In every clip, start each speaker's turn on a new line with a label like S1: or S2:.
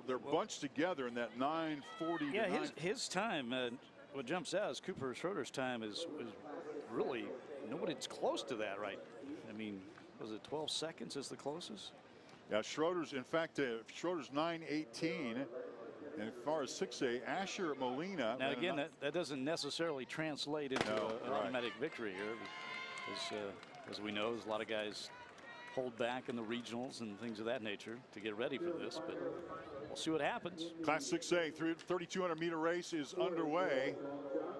S1: they're bunched together in that 9:40.
S2: Yeah, his time. What jumps out is Cooper Schroeder's time is really nobody's close to that, right? I mean, was it 12 seconds is the closest?
S1: Yeah, Schroeder's, in fact, Schroeder's 9:18. And as far as 6A, Asher Molina.
S2: Now, again, that doesn't necessarily translate into an automatic victory here. As we know, there's a lot of guys hold back in the regionals and things of that nature to get ready for this, but we'll see what happens.
S1: Class 6A 3,200 meter race is underway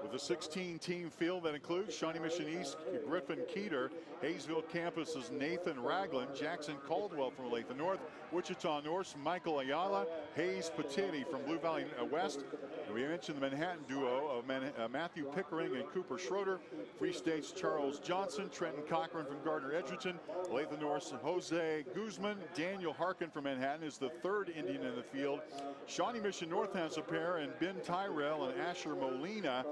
S1: with a 16-team field that includes Shawnee Mission East, Griffin Keeter, Hayesville campus's Nathan Ragland, Jackson Caldwell from Olathe North, Wichita North, Michael Ayala, Hayes Patiti from Blue Valley West. And we mentioned the Manhattan duo of Matthew Pickering and Cooper Schroeder, Free State's Charles Johnson, Trenton Cochran from Gardner Edgerton, Olathe North's Jose Guzman, Daniel Harkin from Manhattan is the third Indian in the field. Shawnee Mission North has a pair, and Ben Tyrell and Asher Molina.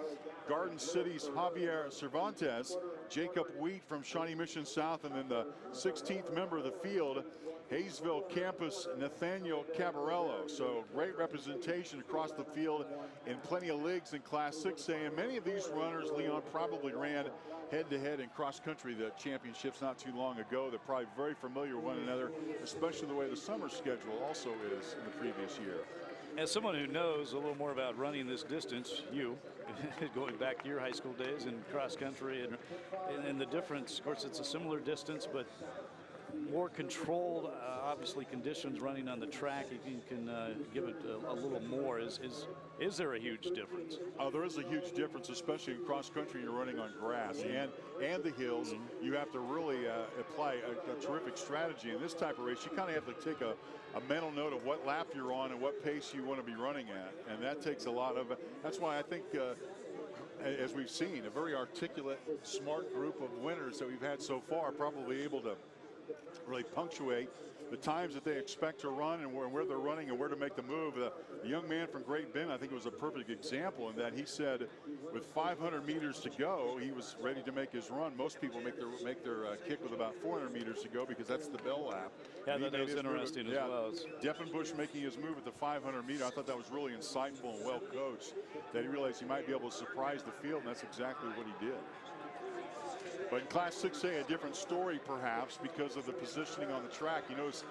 S1: Garden City's Javier Cervantes, Jacob Wheat from Shawnee Mission South, and then the 16th member of the field, Hayesville campus Nathaniel Cabarello. So great representation across the field in plenty of leagues in Class 6A. And many of these runners, Leon, probably ran head-to-head in cross-country the championships not too long ago. They're probably very familiar with one another, especially the way the summer schedule also is in the previous year.
S2: As someone who knows a little more about running this distance, you, going back to your high school days in cross country and the difference, of course, it's a similar distance, but more controlled, obviously, conditions running on the track. You can give it a little more. Is there a huge difference?
S1: Oh, there is a huge difference, especially in cross country. You're running on grass and the hills. You have to really apply a terrific strategy. In this type of race, you kind of have to take a mental note of what lap you're on and what pace you want to be running at, and that takes a lot of. That's why I think. As we've seen, a very articulate, smart group of winners that we've had so far, probably able to really punctuate the times that they expect to run and where they're running and where to make the move. The young man from Great Bend, I think, was a perfect example in that he said with 500 meters to go, he was ready to make his run. Most people make their kick with about 400 meters to go because that's the bell lap.
S2: Yeah, that was interesting as well.
S1: Deppenbush making his move at the 500 meter. I thought that was really insightful and well coached, that he realized he might be able to surprise the field, and that's exactly what he did. But in Class 6A, a different story perhaps because of the positioning on the track. You notice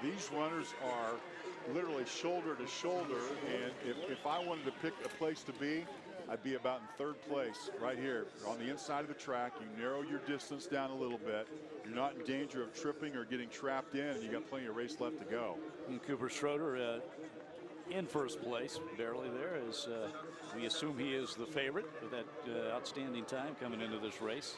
S1: these runners are literally shoulder to shoulder, and if I wanted to pick a place to be, I'd be about in third place right here on the inside of the track. You narrow your distance down a little bit. You're not in danger of tripping or getting trapped in, and you got plenty of race left to go.
S2: And Cooper Schroeder in first place, barely there, as we assume he is the favorite with that outstanding time coming into this race.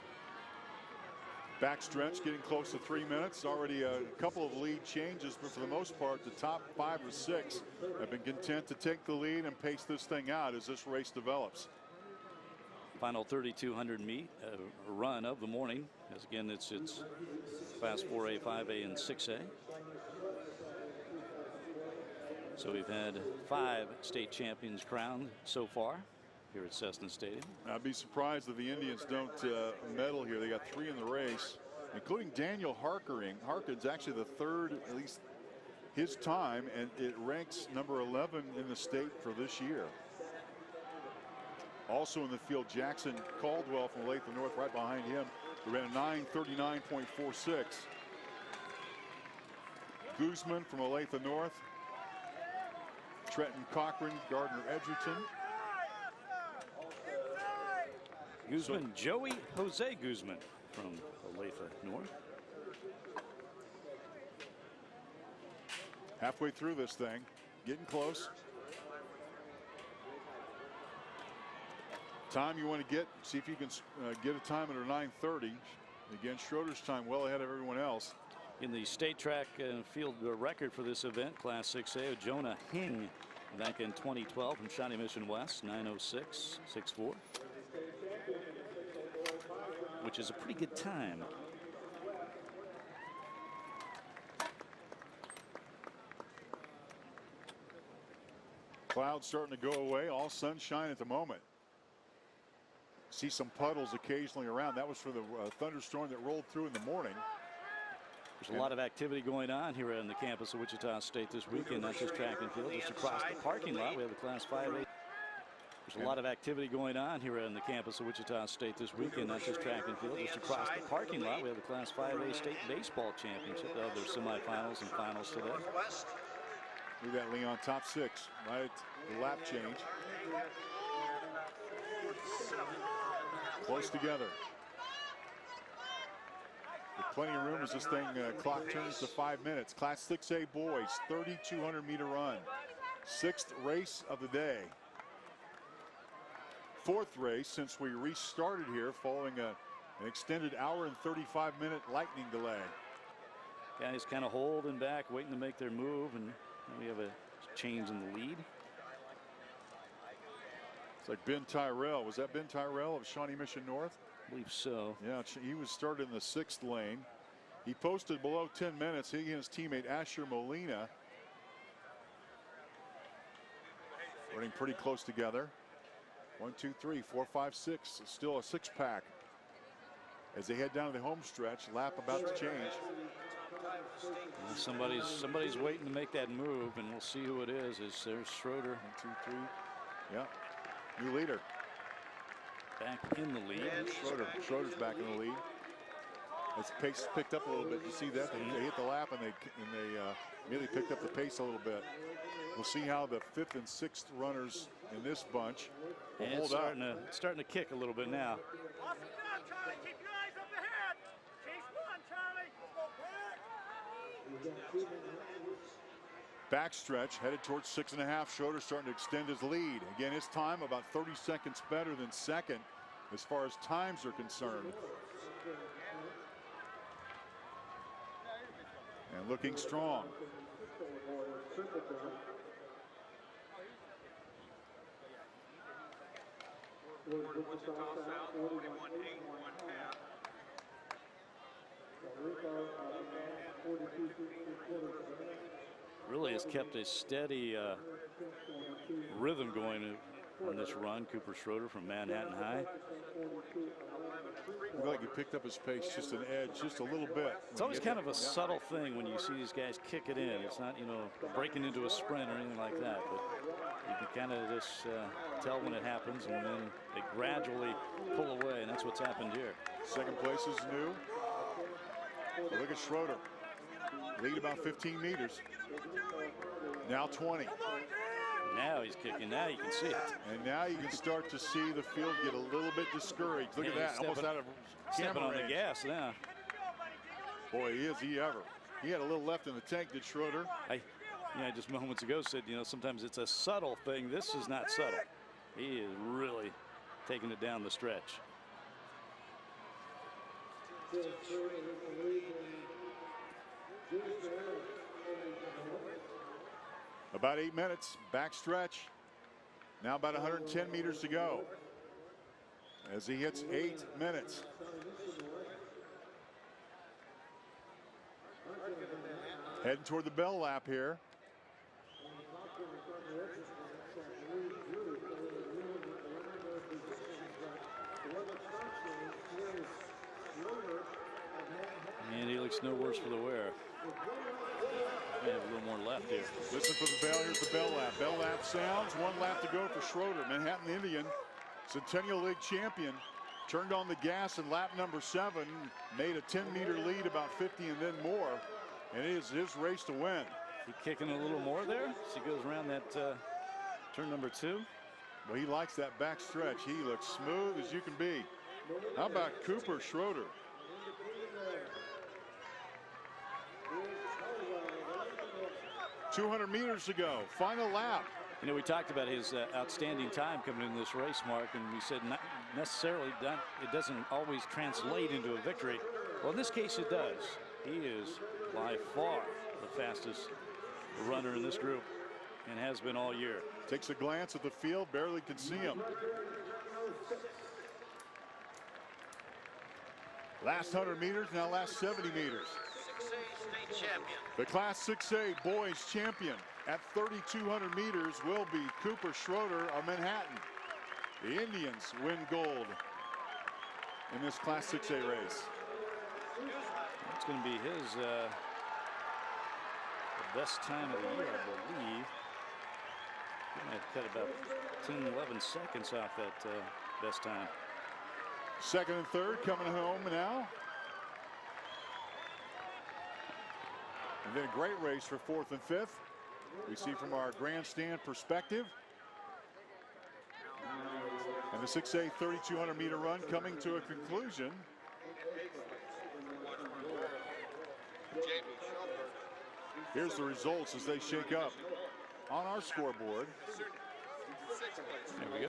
S1: Backstretch getting close to 3 minutes. Already a couple of lead changes, but for the most part, the top 5 or 6 have been content to take the lead and pace this thing out as this race develops.
S2: Final 3,200 meet run of the morning, as again it's Class 4A, 5A, and 6A. So we've had 5 state champions crowned so far here at Cessna Stadium.
S1: I'd be surprised if the Indians don't medal here. They got 3 in the race, including Daniel Harkin. Harkin's actually the third, at least his time, and it ranks number 11 in the state for this year. Also in the field, Jackson Caldwell from Olathe North right behind him, who ran a 9:39.46. Guzman from Olathe North. Trenton Cochran, Gardner Edgerton.
S2: Guzman, Jose Guzman from Olathe North.
S1: Halfway through this thing, getting close. Time you want to get, see if you can get a time under 9:30. Again, Schroeder's time well ahead of everyone else.
S2: In the state track field record for this event, Class 6A, Jonah Hing back in 2012 from Shawnee Mission West, 9:06.64, which is a pretty good time.
S1: Clouds starting to go away, all sunshine at the moment. See some puddles occasionally around. That was for the thunderstorm that rolled through in the morning.
S2: There's a lot of activity going on here on the campus of Wichita State this weekend, not just track and field, just across the parking lot. We have the Class 5A. There's a lot of activity going on here on the campus of Wichita State this weekend, not just track and field, just across the parking lot. We have the Class 5A State Baseball Championship. They'll have their semifinals and finals today.
S1: We got Leon top 6, right? The lap change. Close together. With plenty of room as this thing clock turns to 5 minutes. Class 6A boys, 3,200-meter run. 6th race of the day. 4th race since we restarted here following an extended hour and 35-minute lightning delay.
S2: Guys kind of holding back, waiting to make their move, and we have a change in the lead.
S1: It's like Ben Tyrell. Was that Ben Tyrell of Shawnee Mission North?
S2: I believe so.
S1: Yeah, he was started in the 6th lane. He posted below 10 minutes. He and his teammate Asher Molina running pretty close together. 1, 2, 3, 4, 5, 6. Still a 6-pack as they head down to the home stretch. Lap about to change.
S2: Somebody's waiting to make that move, and we'll see who it is. There's Schroeder.
S1: 1, 2, 3. Yeah. New leader.
S2: Back in the lead.
S1: Schroeder's back in the lead. As the pace picked up a little bit. You see that? They hit the lap and they immediately picked up the pace a little bit. We'll see how the 5th and 6th runners in this bunch will hold up.
S2: It's starting to kick a little bit now.
S3: Awesome job, Charlie. Keep your eyes up ahead. Chase one, Charlie.
S1: Backstretch headed towards 6.5. Schroeder starting to extend his lead. Again, his time about 30 seconds better than second as far as times are concerned. And looking strong.
S2: Really has kept a steady rhythm going on this run. Cooper Schroeder from Manhattan High.
S1: Looked like he picked up his pace just an edge, just a little bit.
S2: It's always kind of a subtle thing when you see these guys kick it in. It's not, you know, breaking into a sprint or anything like that, but you can kind of just tell when it happens, and then they gradually pull away, and that's what's happened here.
S1: Second place is new. But look at Schroeder. Lead about 15 meters. Now 20.
S2: Now he's kicking. Now you can see it.
S1: And now you can start to see the field get a little bit discoured. Look at that. Almost out of
S2: stepping
S1: camera
S2: on
S1: range.
S2: the gas now.
S1: Boy, he ever. He had a little left in the tank, did Schroeder.
S2: Just moments ago said, you know, sometimes it's a subtle thing. This is not subtle. He is really taking it down the stretch.
S1: About 8 minutes, backstretch. Now about 110 meters to go as he hits 8 minutes. Heading toward the bell lap here.
S2: And he looks no worse for the wear. May have a little more left here.
S1: Listen for the bell. Here's the bell lap. Bell lap sounds. 1 lap to go for Schroeder. Manhattan Indian, Centennial League champion, turned on the gas in lap number 7, made a 10-meter lead, about 50 and then more, and it is his race to win.
S2: He kicking a little more there as he goes around that turn number 2.
S1: Well, he likes that back stretch. He looks smooth as you can be. How about Cooper Schroeder? .200 meters to go. Final lap.
S2: You know, we talked about his outstanding time coming in this race, Mark, and we said not necessarily that it doesn't always translate into a victory. Well, in this case, it does. He is by far the fastest runner in this group and has been all year.
S1: Takes a glance at the field, barely can see him. Last 100 meters, now last 70 meters.
S3: 6A state champion.
S1: The Class 6A boys champion at 3,200 meters will be Cooper Schroeder of Manhattan. The Indians win gold in this Class 6A race.
S2: It's going to be his best time of the year, I believe. He might have cut about 10, 11 seconds off that best time.
S1: Second and third coming home now. And then a great race for fourth and fifth. We see from our grandstand perspective. And the 6A 3,200 meter run coming to a conclusion. Here's the results as they shake up on our scoreboard.
S2: There we go.